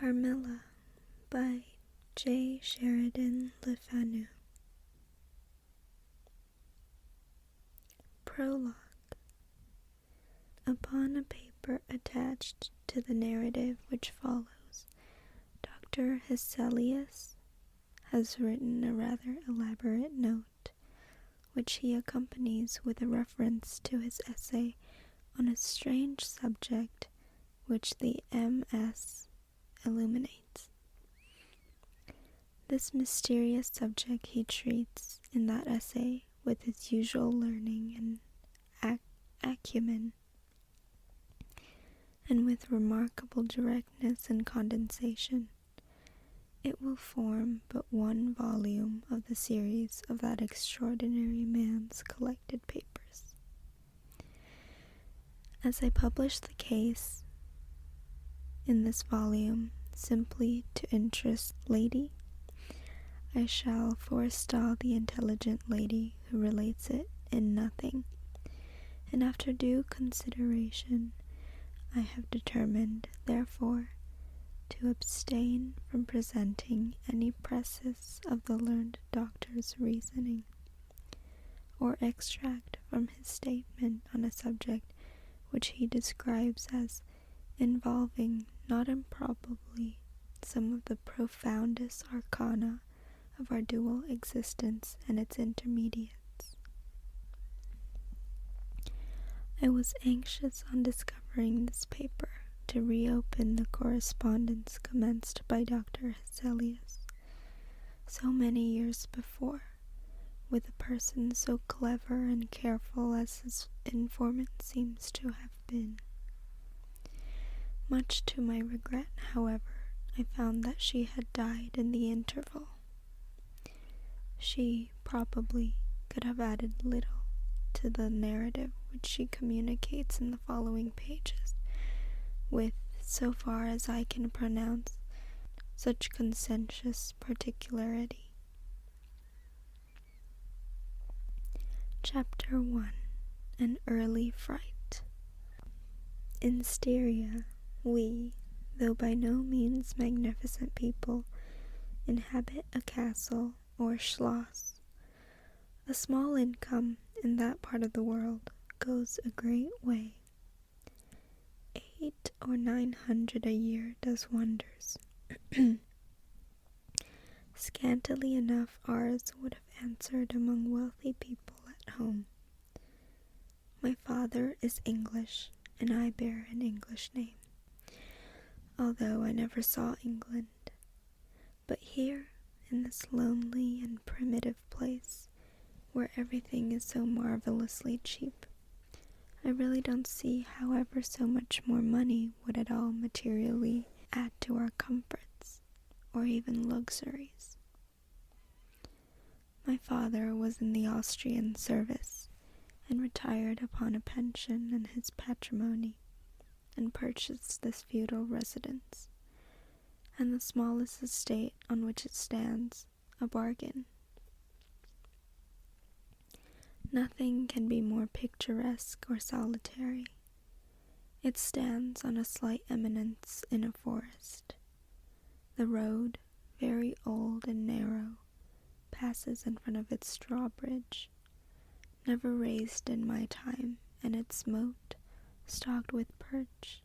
Carmilla by Sheridan Fanu. Prologue. Upon a paper attached to the narrative which follows, Dr. Hesselius has written a rather elaborate note, which he accompanies with a reference to his essay on a strange subject which the MS illuminates. This mysterious subject he treats in that essay with his usual learning and acumen, and with remarkable directness and condensation. It will form but one volume of the series of that extraordinary man's collected papers. As I publish the case in this volume simply to interest lady, I shall forestall the intelligent lady who relates it in nothing, and after due consideration I have determined, therefore, to abstain from presenting any preface of the learned doctor's reasoning, or extract from his statement on a subject which he describes as involving, not improbably, some of the profoundest arcana of our dual existence and its intermediates. I was anxious on discovering this paper to reopen the correspondence commenced by Dr. Hesselius so many years before, with a person so clever and careful as his informant seems to have been. Much to my regret, however, I found that she had died in the interval. She, probably, could have added little to the narrative which she communicates in the following pages, with, so far as I can pronounce, such conscientious particularity. Chapter 1. An Early Fright. In Styria, we, though by no means magnificent people, inhabit a castle or schloss. A small income in that part of the world goes a great way. 800 or 900 a year does wonders. Scantily enough ours would have answered among wealthy people at home. My father is English, and I bear an English name, although I never saw England. But here, in this lonely and primitive place, where everything is so marvelously cheap, I really don't see how ever so much more money would at all materially add to our comforts, or even luxuries. My father was in the Austrian service, and retired upon a pension and his patrimony, and purchased this feudal residence, and the smallest estate on which it stands, a bargain. Nothing can be more picturesque or solitary. It stands on a slight eminence in a forest. The road, very old and narrow, passes in front of its drawbridge, never raised in my time, and its moat stocked with perch,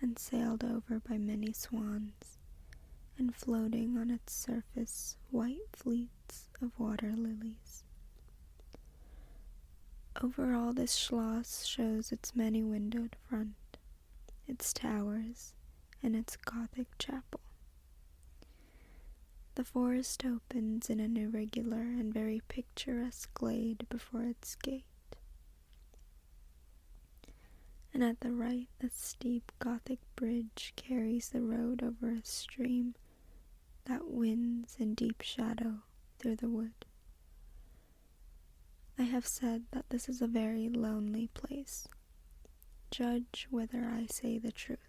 and sailed over by many swans, and floating on its surface white fleets of water lilies. Over all this schloss shows its many-windowed front, its towers, and its gothic chapel. The forest opens in an irregular and very picturesque glade before its gate, and at the right a steep gothic bridge carries the road over a stream that winds in deep shadow through the wood. I have said that this is a very lonely place. Judge whether I say the truth.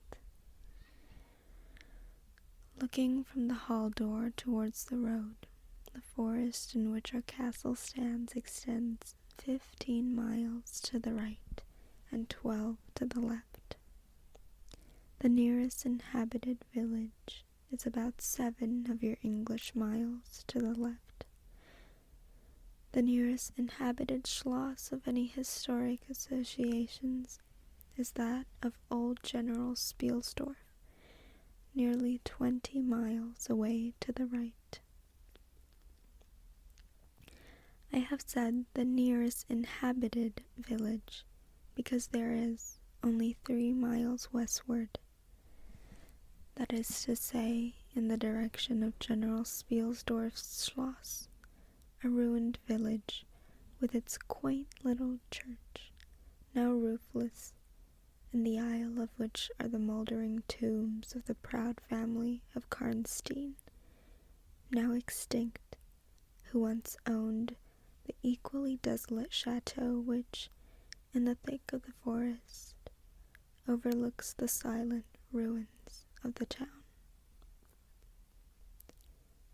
Looking from the hall door towards the road, the forest in which our castle stands extends 15 miles to the right and 12 to the left. The nearest inhabited village is about 7 of your English miles to the left. The nearest inhabited schloss of any historic associations is that of Old General Spielsdorf, nearly 20 miles away to the right. I have said the nearest inhabited village because there is only 3 miles westward. That is to say, in the direction of General Spielsdorf's Schloss, a ruined village with its quaint little church, now roofless, in the aisle of which are the mouldering tombs of the proud family of Karnstein, now extinct, who once owned the equally desolate chateau which, in the thick of the forest, overlooks the silent ruins of the town.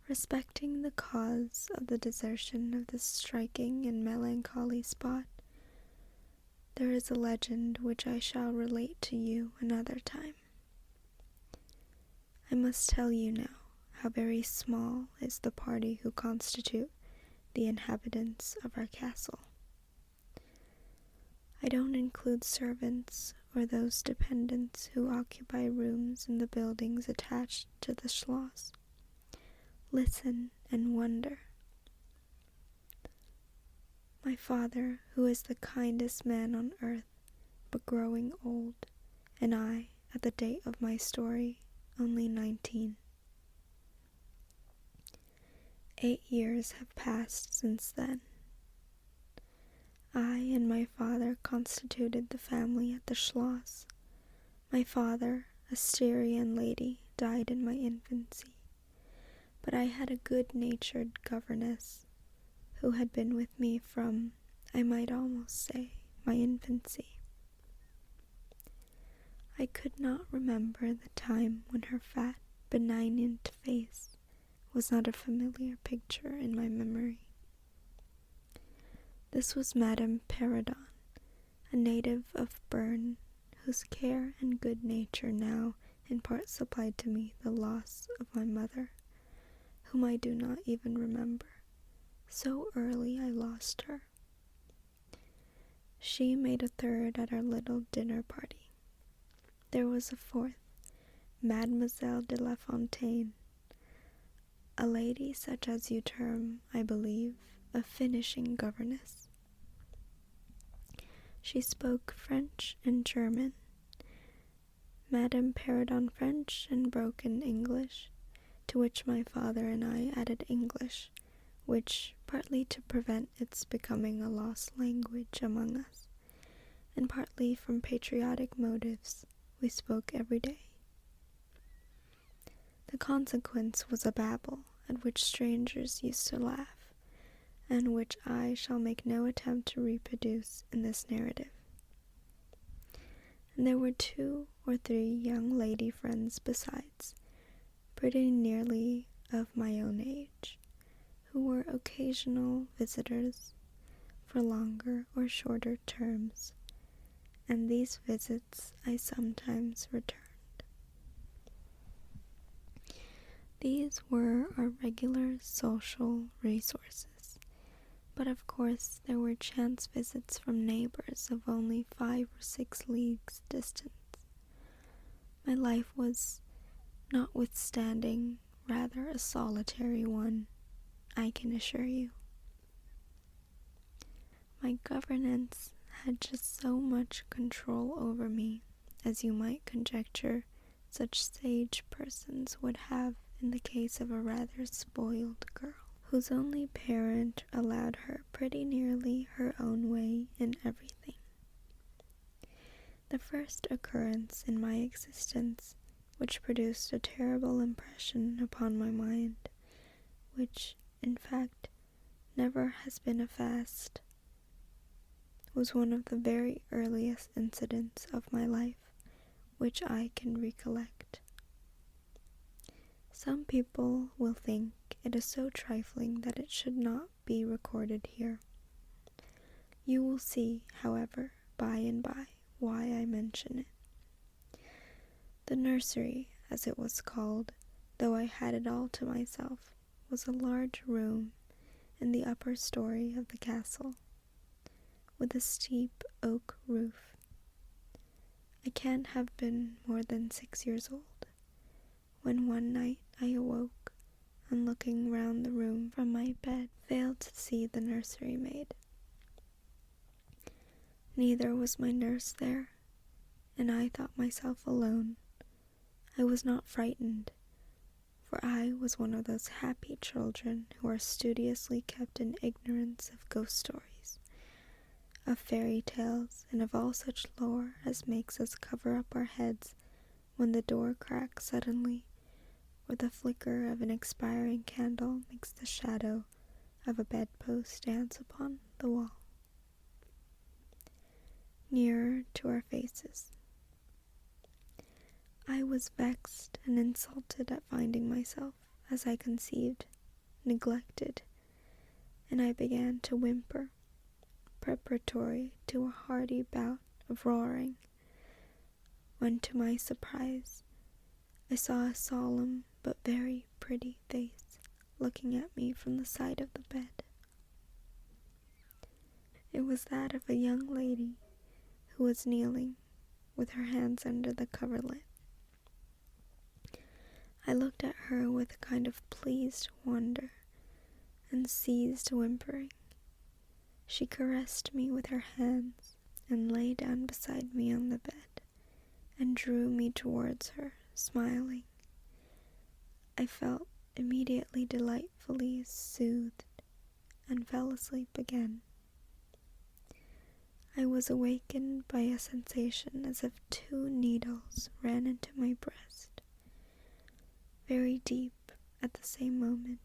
Respecting the cause of the desertion of this striking and melancholy spot, there is a legend which I shall relate to you another time. I must tell you now how very small is the party who constitute the inhabitants of our castle. I don't include servants or those dependents who occupy rooms in the buildings attached to the schloss. Listen and wonder. My father, who is the kindest man on earth, but growing old, and I, at the date of my story, only 19. 8 years have passed since then. I and my father constituted the family at the schloss. My father, a Styrian lady, died in my infancy, but I had a good-natured governess who had been with me from, I might almost say, my infancy. I could not remember the time when her fat, benignant face was not a familiar picture in my memory. This was Madame Perrodon, a native of Bern, whose care and good nature now in part supplied to me the loss of my mother, whom I do not even remember. So early I lost her. She made a third at our little dinner party. There was a fourth, Mademoiselle de la Fontaine, a lady such as you term, I believe, a finishing governess. She spoke French and German, Madame Perrodon French and broken English, to which my father and I added English, which, partly to prevent its becoming a lost language among us, and partly from patriotic motives, we spoke every day. The consequence was a babel at which strangers used to laugh, and which I shall make no attempt to reproduce in this narrative. And there were 2 or 3 young lady friends besides, pretty nearly of my own age, who were occasional visitors for longer or shorter terms, and these visits I sometimes returned. These were our regular social resources, but of course there were chance visits from neighbors of only 5 or 6 leagues distance. My life was, notwithstanding, rather a solitary one, I can assure you. My governess had just so much control over me, as you might conjecture such sage persons would have in the case of a rather spoiled girl, whose only parent allowed her pretty nearly her own way in everything. The first occurrence in my existence which produced a terrible impression upon my mind, which, in fact, never has been effaced, was one of the very earliest incidents of my life which I can recollect. Some people will think it is so trifling that it should not be recorded here. You will see, however, by and by, why I mention it. The nursery, as it was called, though I had it all to myself, was a large room in the upper story of the castle, with a steep oak roof. I can't have been more than 6 years old, when one night I awoke, and looking round the room from my bed, failed to see the nursery maid. Neither was my nurse there, and I thought myself alone. I was not frightened, for I was one of those happy children who are studiously kept in ignorance of ghost stories, of fairy tales, and of all such lore as makes us cover up our heads when the door cracks suddenly, or the flicker of an expiring candle makes the shadow of a bedpost dance upon the wall. Nearer to our faces. I was vexed and insulted at finding myself, as I conceived, neglected, and I began to whimper, preparatory to a hearty bout of roaring, when to my surprise I saw a solemn but very pretty face looking at me from the side of the bed. It was that of a young lady who was kneeling with her hands under the coverlet. I looked at her with a kind of pleased wonder and ceased whimpering. She caressed me with her hands and lay down beside me on the bed and drew me towards her, smiling. I felt immediately delightfully soothed and fell asleep again. I was awakened by a sensation as if 2 needles ran into my breast, very deep at the same moment,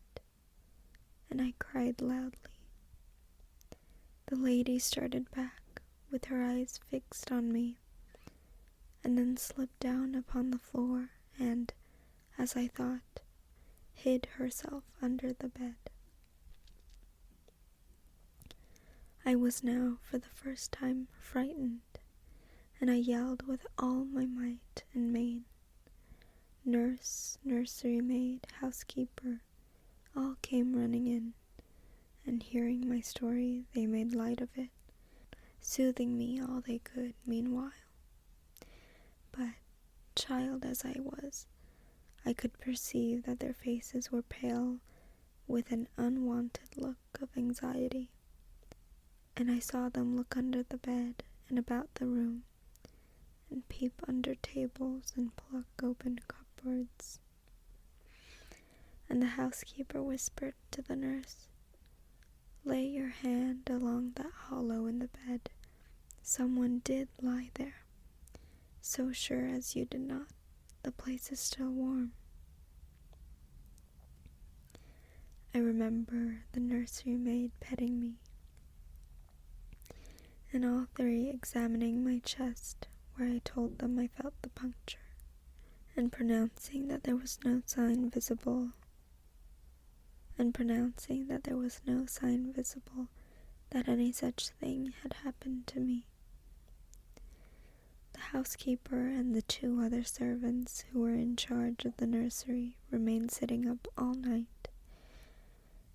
and I cried loudly. The lady started back, with her eyes fixed on me, and then slipped down upon the floor and, as I thought, hid herself under the bed. I was now, for the first time, frightened, and I yelled with all my might and main. Nurse, nursery maid, housekeeper, all came running in, and hearing my story, they made light of it, soothing me all they could meanwhile. But, child as I was, I could perceive that their faces were pale with an unwonted look of anxiety, and I saw them look under the bed and about the room, and peep under tables and pluck open cupboards. And the housekeeper whispered to the nurse, "Lay your hand along that hollow in the bed. Someone did lie there. So sure as you did not, the place is still warm." I remember the nursery maid petting me, and all 3 examining my chest, where I told them I felt the puncture, and pronouncing that there was no sign visible that any such thing had happened to me. The housekeeper and the 2 other servants who were in charge of the nursery remained sitting up all night,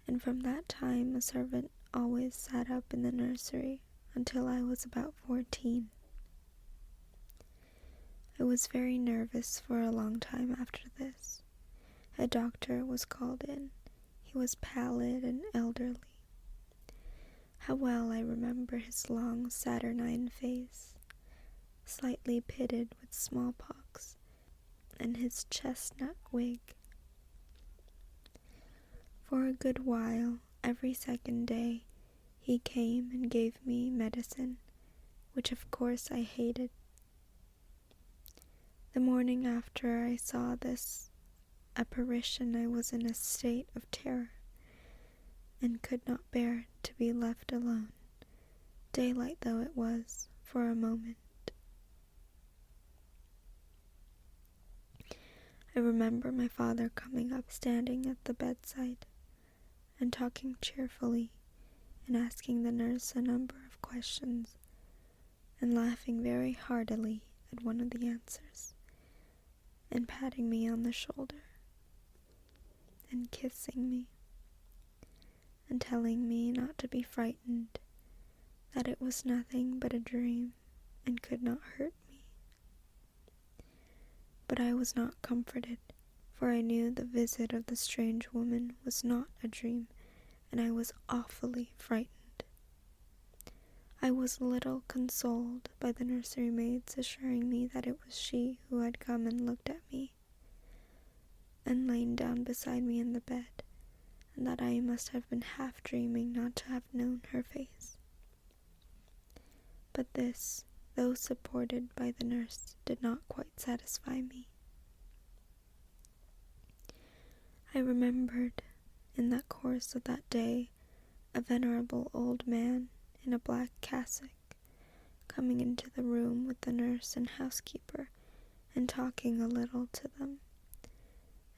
and from that time a servant always sat up in the nursery until I was about 14. I was very nervous for a long time after this. A doctor was called in. He was pallid and elderly. How well I remember his long, saturnine face, slightly pitted with smallpox, and his chestnut wig. For a good while, every second day, he came and gave me medicine, which of course I hated. The morning after I saw this apparition, I was in a state of terror, and could not bear to be left alone, daylight though it was, for a moment. I remember my father coming up, standing at the bedside, and talking cheerfully, and asking the nurse a number of questions, and laughing very heartily at one of the answers, and patting me on the shoulder, and kissing me, and telling me not to be frightened, that it was nothing but a dream and could not hurt me. But I was not comforted, for I knew the visit of the strange woman was not a dream, and I was awfully frightened. I was little consoled by the nursery maids assuring me that it was she who had come and looked at me, and lain down beside me in the bed, and that I must have been half dreaming not to have known her face. But this, though supported by the nurse, did not quite satisfy me. I remembered, in the course of that day, a venerable old man in a black cassock coming into the room with the nurse and housekeeper and talking a little to them,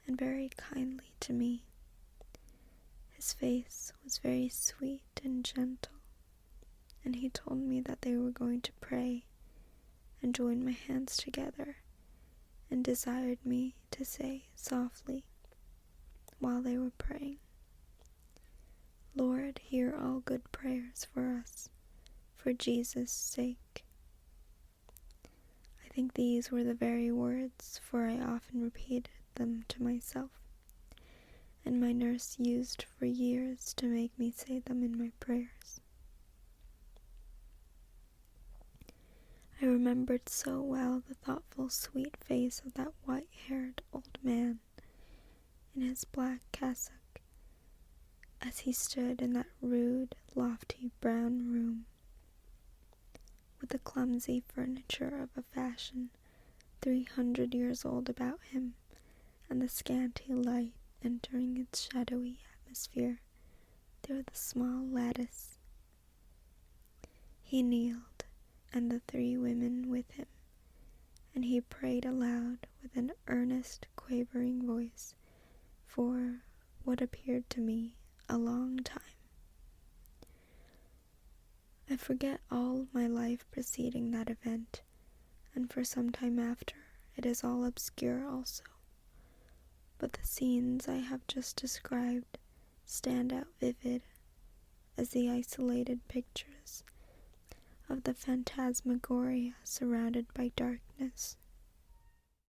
and very kindly to me. His face was very sweet and gentle, and he told me that they were going to pray and join my hands together, and desired me to say softly while they were praying, "Lord, hear all good prayers for us, for Jesus' sake." I think these were the very words, for I often repeated them to myself, and my nurse used for years to make me say them in my prayers. I remembered so well the thoughtful, sweet face of that white-haired old man in his black cassock, as he stood in that rude, lofty brown room, with the clumsy furniture of a fashion 300 years old about him, and the scanty light entering its shadowy atmosphere through the small lattice. He kneeled, and the 3 women with him, and he prayed aloud with an earnest, quavering voice for what appeared to me a long time. I forget all my life preceding that event, and for some time after it is all obscure also, but the scenes I have just described stand out vivid as the isolated pictures of the phantasmagoria surrounded by darkness